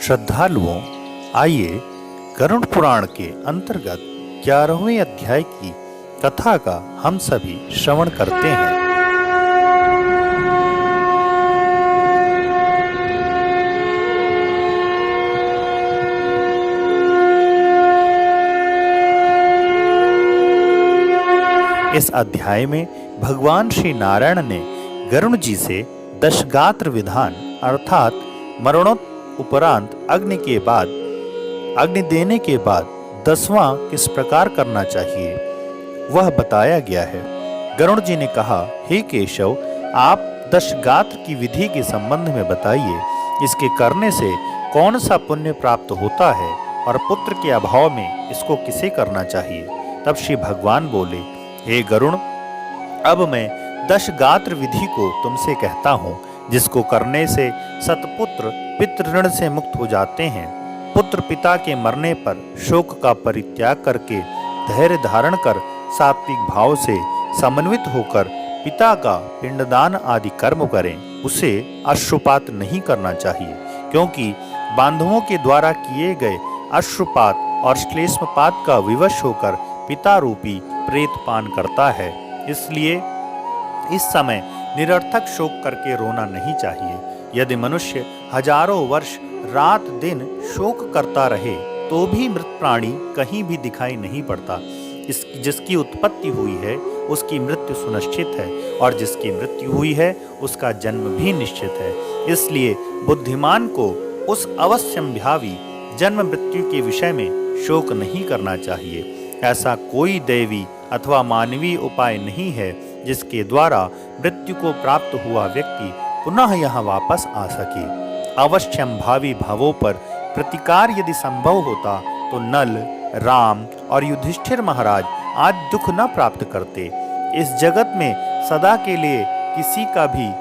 श्रद्धालुओं, आइए गरुड़ पुराण के अंतर्गत 11वें अध्याय की कथा का हम सभी श्रवण करते हैं। इस अध्याय में भगवान श्री नारायण ने गरुड़ जी से दशगात्र विधान अर्थात मरणोपरांत अग्नि देने के बाद 10वां किस प्रकार करना चाहिए वह बताया गया है। गरुड़ जी ने कहा, हे केशव, आप दशगात्र की विधि के संबंध में बताइए। इसके करने से कौन सा पुण्य प्राप्त होता है और पुत्र के अभाव में इसको किसे करना चाहिए। तब श्री भगवान बोले, हे गरुड़, अब मैं दशगात्र विधि को तुमसे कहता हूँ, जिसको करने से सतपुत्र पितृऋण से मुक्त हो जाते हैं। पुत्र पिता के मरने पर शोक का परित्याग करके धैर्य धारण कर सात्विक भाव से समन्वित होकर पिता का पिंडदान आदि कर्म करें। उसे अश्रुपात नहीं करना चाहिए, क्योंकि बांधवों के द्वारा किए गए अश्रुपात और श्लेष्मपात का विवश होकर पिता रूपी प्रेत पान करता है। इसलिए इस समय निरर्थक शोक करके रोना नहीं चाहिए। यदि मनुष्य हजारों वर्ष रात दिन शोक करता रहे तो भी मृत प्राणी कहीं भी दिखाई नहीं पड़ता। जिसकी उत्पत्ति हुई है उसकी मृत्यु सुनिश्चित है, और जिसकी मृत्यु हुई है उसका जन्म भी निश्चित है। इसलिए बुद्धिमान को उस अवश्यंभावी जन्म मृत्यु के विषय में शोक नहीं करना चाहिए। ऐसा कोई दैवी अथवा मानवीय उपाय नहीं है जिसके द्वारा मृत्यु को प्राप्त हुआ व्यक्ति पुनः यहाँ वापस आ सके। अवश्यंभावी भावों पर प्रतिकार यदि संभव होता तो नल, राम और युधिष्ठिर महाराज आज दुख न प्राप्त करते। इस जगत में सदा के लिए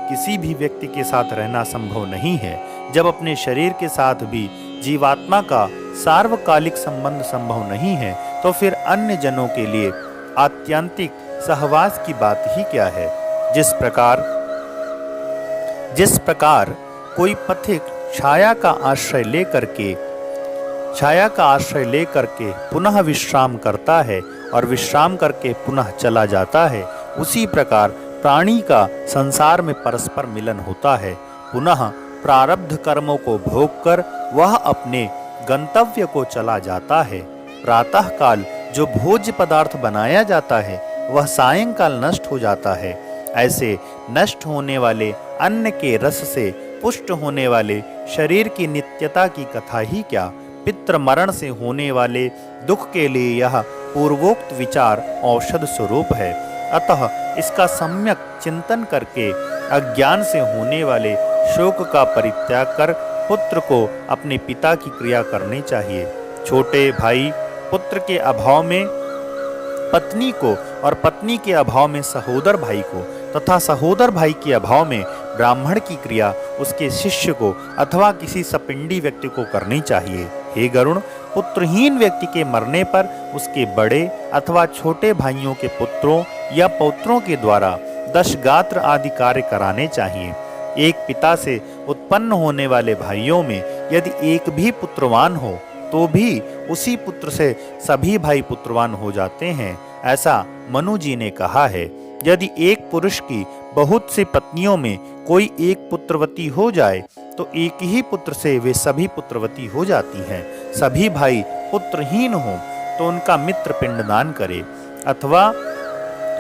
किसी भी व्यक्ति के साथ रहना संभव नहीं है। जब अपने शरीर के साथ भी जीवात्मा का सार्वकालिक संबंध संभव नहीं है, तो फिर अन्य जनों के लिए आत्यंतिक सहवास की बात ही क्या है। जिस प्रकार कोई पथिक छाया का आश्रय लेकर के पुनः विश्राम करता है और विश्राम करके पुनः चला जाता है, उसी प्रकार प्राणी का संसार में परस्पर मिलन होता है। पुनः प्रारब्ध कर्मों को भोग कर वह अपने गंतव्य को चला जाता है। प्रातः काल जो भोज्य पदार्थ बनाया जाता है वह सायंकाल नष्ट हो जाता है। ऐसे नष्ट होने वाले अन्न के रस से पुष्ट होने वाले शरीर की नित्यता की कथा ही क्या। पितृ मरण से होने वाले दुख के लिए यह पूर्वोक्त विचार औषध स्वरूप है। अतः इसका सम्यक चिंतन करके अज्ञान से होने वाले शोक का परित्याग कर पुत्र को अपने पिता की क्रिया करनी चाहिए। छोटे भाई पुत्र के अभाव में पत्नी को और पत्नी के अभाव में सहोदर भाई को तथा सहोदर भाई के अभाव में ब्राह्मण की क्रिया उसके शिष्य को अथवा किसी सपिंडी व्यक्ति को करनी चाहिए। हे गरुड़, पुत्रहीन व्यक्ति के मरने पर उसके बड़े अथवा छोटे भाइयों के पुत्रों या पौत्रों के द्वारा दशगात्र आदि कार्य कराने चाहिए। एक पिता से उत्पन्न होने वाले भाइयों में यदि एक भी पुत्रवान हो तो भी उसी पुत्र से सभी भाई पुत्रवान हो जाते हैं, ऐसा मनु जी ने कहा है। यदि एक पुरुष की बहुत सी पत्नियों में कोई एक पुत्रवती हो जाए तो एक ही पुत्र से वे सभी पुत्रवती हो जाती हैं। सभी भाई पुत्रहीन हो तो उनका मित्र पिंडदान करे, अथवा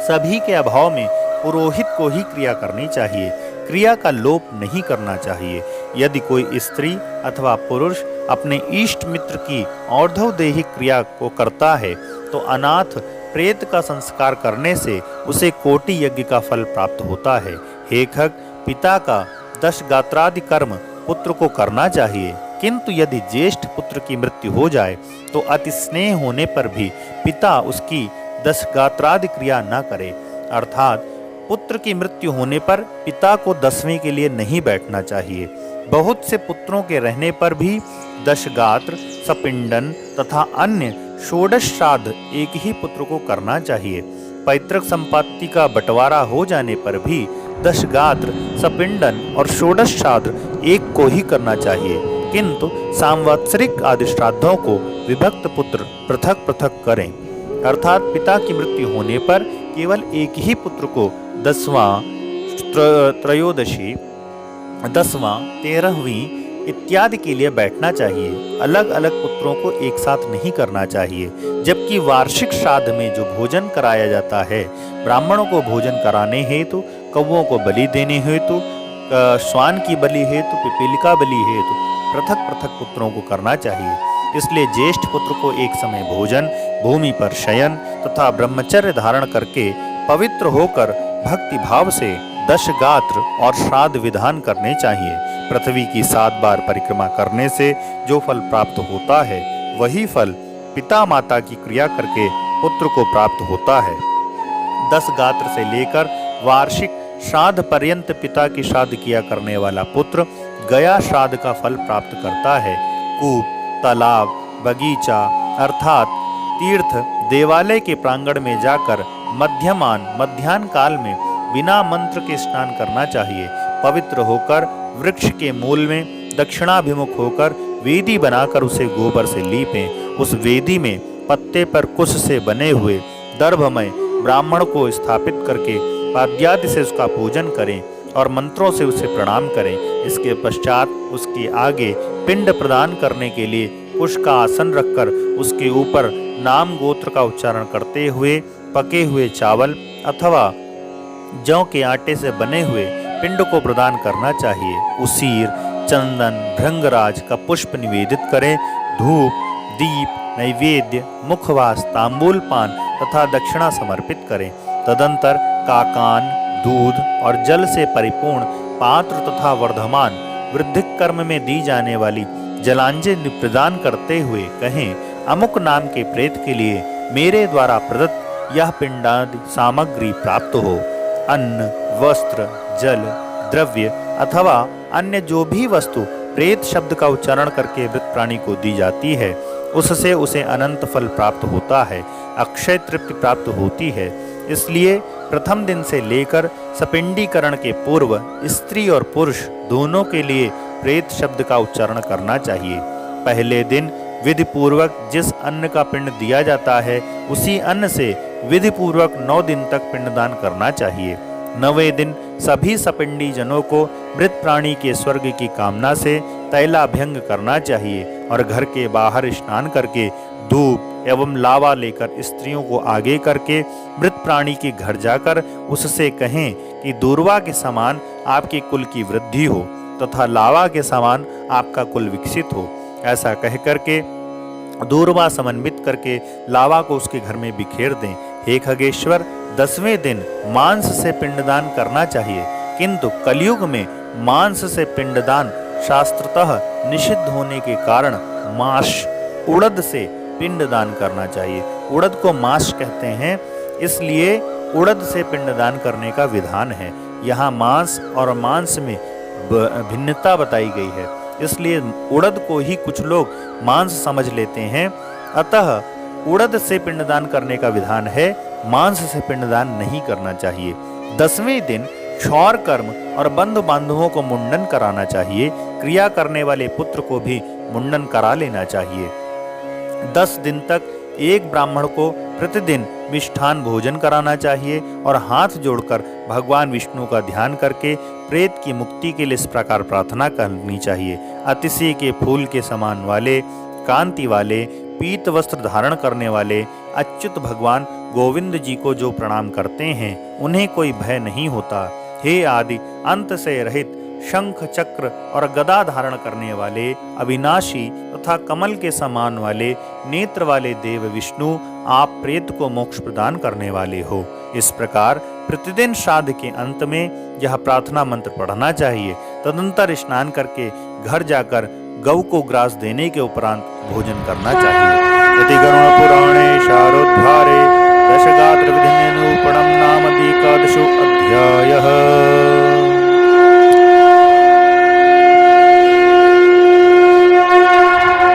सभी के अभाव में पुरोहित को ही क्रिया करनी चाहिए। क्रिया का लोप नहीं करना चाहिए। यदि कोई स्त्री अथवा पुरुष अपने इष्ट मित्र की और्ध्वदेहिक क्रिया को करता है तो अनाथ प्रेत का संस्कार करने से उसे कोटि यज्ञ का फल प्राप्त होता है। हे खग, पिता का दशगात्रादि कर्म पुत्र को करना चाहिए, किंतु यदि ज्येष्ठ पुत्र की मृत्यु हो जाए तो अति स्नेह होने पर भी पिता उसकी दशगात्रादि क्रिया न करे। अर्थात पुत्र की मृत्यु होने पर पिता को 10वें के लिए नहीं बैठना चाहिए। बहुत से पुत्रों के रहने पर भी दशगात्र, सपिंडन तथा अन्य षोडश श्राद्ध एक ही पुत्र को करना चाहिए। पैतृक संपत्ति का बंटवारा हो जाने पर भी दशगात्र, सपिंडन और षोडश श्राद्ध एक को ही करना चाहिए। किंतु सांवत्सरिक आदि श्राद्धों को विभक्त पुत्र पृथक पृथक करें। अर्थात पिता की मृत्यु होने पर केवल एक ही पुत्र को 10वां, त्रयोदशी, 10वां, 13वीं इत्यादि के लिए बैठना चाहिए। अलग अलग पुत्रों को एक साथ नहीं करना चाहिए। जबकि वार्षिक श्राद्ध में जो भोजन कराया जाता है, ब्राह्मणों को भोजन कराने हेतु, कौवों को बलि देने हेतु, श्वान की बलि हेतु, पिपीलिका बलि हेतु पृथक पृथक पुत्रों को करना चाहिए। इसलिए ज्येष्ठ पुत्र को एक समय भोजन, भूमि पर शयन तथा ब्रह्मचर्य धारण करके पवित्र होकर भक्ति भाव से 10 गात्र और श्राद्ध विधान करने चाहिए। पृथ्वी की 7 बार परिक्रमा करने से जो फल प्राप्त होता है, वही फल पिता माता की क्रिया करके पुत्र को प्राप्त होता है। 10 गात्र से लेकर वार्षिक श्राद्ध पर्यंत पिता की श्राद्ध किया करने वाला पुत्र गया श्राद्ध का फल प्राप्त करता है। कूप, तालाब, बगीचा अर्थात तीर्थ, देवालय के प्रांगण में जाकर मध्याह्न काल में बिना मंत्र के स्नान करना चाहिए। पवित्र होकर वृक्ष के मूल में दक्षिणाभिमुख होकर वेदी बनाकर उसे गोबर से लीपें। उस वेदी में पत्ते पर कुश से बने हुए दर्भमय ब्राह्मण को स्थापित करके पाद्यादि से उसका पूजन करें और मंत्रों से उसे प्रणाम करें। इसके पश्चात उसके आगे पिंड प्रदान करने के लिए कुश का आसन रखकर उसके ऊपर नाम गोत्र का उच्चारण करते हुए पके हुए चावल अथवा जौ के आटे से बने हुए पिंड को प्रदान करना चाहिए। उसीर, चंदन, भृंगराज का पुष्प निवेदित करें। धूप, दीप, नैवेद्य, मुखवास, तांबूल पान तथा दक्षिणा समर्पित करें। तदंतर काकान, दूध और जल से परिपूर्ण पात्र तथा वर्धमान वृद्धिक कर्म में दी जाने वाली जलांजलि प्रदान करते हुए कहें, अमुक नाम के प्रेत के लिए मेरे द्वारा प्रदत्त यह पिंडादि सामग्री प्राप्त हो। अन्न, वस्त्र, जल, द्रव्य अथवा अन्य जो भी वस्तु प्रेत शब्द का उच्चारण करके मृत प्राणी को दी जाती है, उससे उसे अनंत फल प्राप्त होता है, अक्षय तृप्ति प्राप्त होती है। इसलिए प्रथम दिन से लेकर सपिंडीकरण के पूर्व स्त्री और पुरुष दोनों के लिए प्रेत शब्द का उच्चारण करना चाहिए। पहले दिन विधि पूर्वक जिस अन्न का पिंड दिया जाता है, उसी अन्न से विधि पूर्वक 9 दिन तक पिंडदान करना चाहिए। 9वें दिन सभी सपिंडी जनों को मृत प्राणी के स्वर्ग की कामना से तैलाभ्यंग करना चाहिए और घर के बाहर स्नान करके धूप एवं लावा लेकर स्त्रियों को आगे करके मृत प्राणी के घर जाकर उससे कहें कि दूर्वा के समान आपके कुल की वृद्धि हो तथा लावा के समान आपका कुल विकसित हो। ऐसा कह करके दूर्वा समन्वित करके लावा को उसके घर में बिखेर दें। हे खगेश्वर, 10वें दिन मांस से पिंडदान करना चाहिए, किंतु कलयुग में मांस से पिंडदान शास्त्रतः निषिद्ध होने के कारण मांस, उड़द से पिंडदान करना चाहिए। उड़द को मांस कहते हैं, इसलिए उड़द से पिंडदान करने का विधान है। यहाँ मांस और मांस में भिन्नता बताई गई है, इसलिए उड़द को ही कुछ लोग मांस समझ लेते हैं। अतः उड़द से पिंडदान करने का विधान है, मांस से पिंडदान नहीं करना चाहिए। 10वें दिन क्षौर कर्म और बंधु बांधवों को मुंडन कराना चाहिए। क्रिया करने वाले पुत्र को भी मुंडन करा लेना चाहिए। 10 दिन तक एक ब्राह्मण को प्रतिदिन मिष्ठान भोजन कराना चाहिए और हाथ जोड़कर भगवान विष्णु का ध्यान करके प्रेत की मुक्ति के लिए इस प्रकार प्रार्थना करनी चाहिए। अतिशय के फूल के समान वाले, कांति वाले, पीत वस्त्र धारण करने वाले अच्युत भगवान गोविंद जी को जो प्रणाम करते हैं, उन्हें कोई भय नहीं होता। हे आदि अंत से रहित शंख, चक्र और गदा धारण करने वाले, अविनाशी तथा कमल के समान वाले नेत्र वाले देव विष्णु, आप प्रेत को मोक्ष प्रदान करने वाले हो। इस प्रकार प्रतिदिन श्राद्ध के अंत में यह प्रार्थना मंत्र पढ़ना चाहिए। तदंतर स्नान करके घर जाकर गौ को ग्रास देने के उपरांत भोजन करना चाहिए। इति गरुड़ पुराणे शारोद्धारे दशगात्र विधि निरूपणम नाम एकादशो अध्यायः।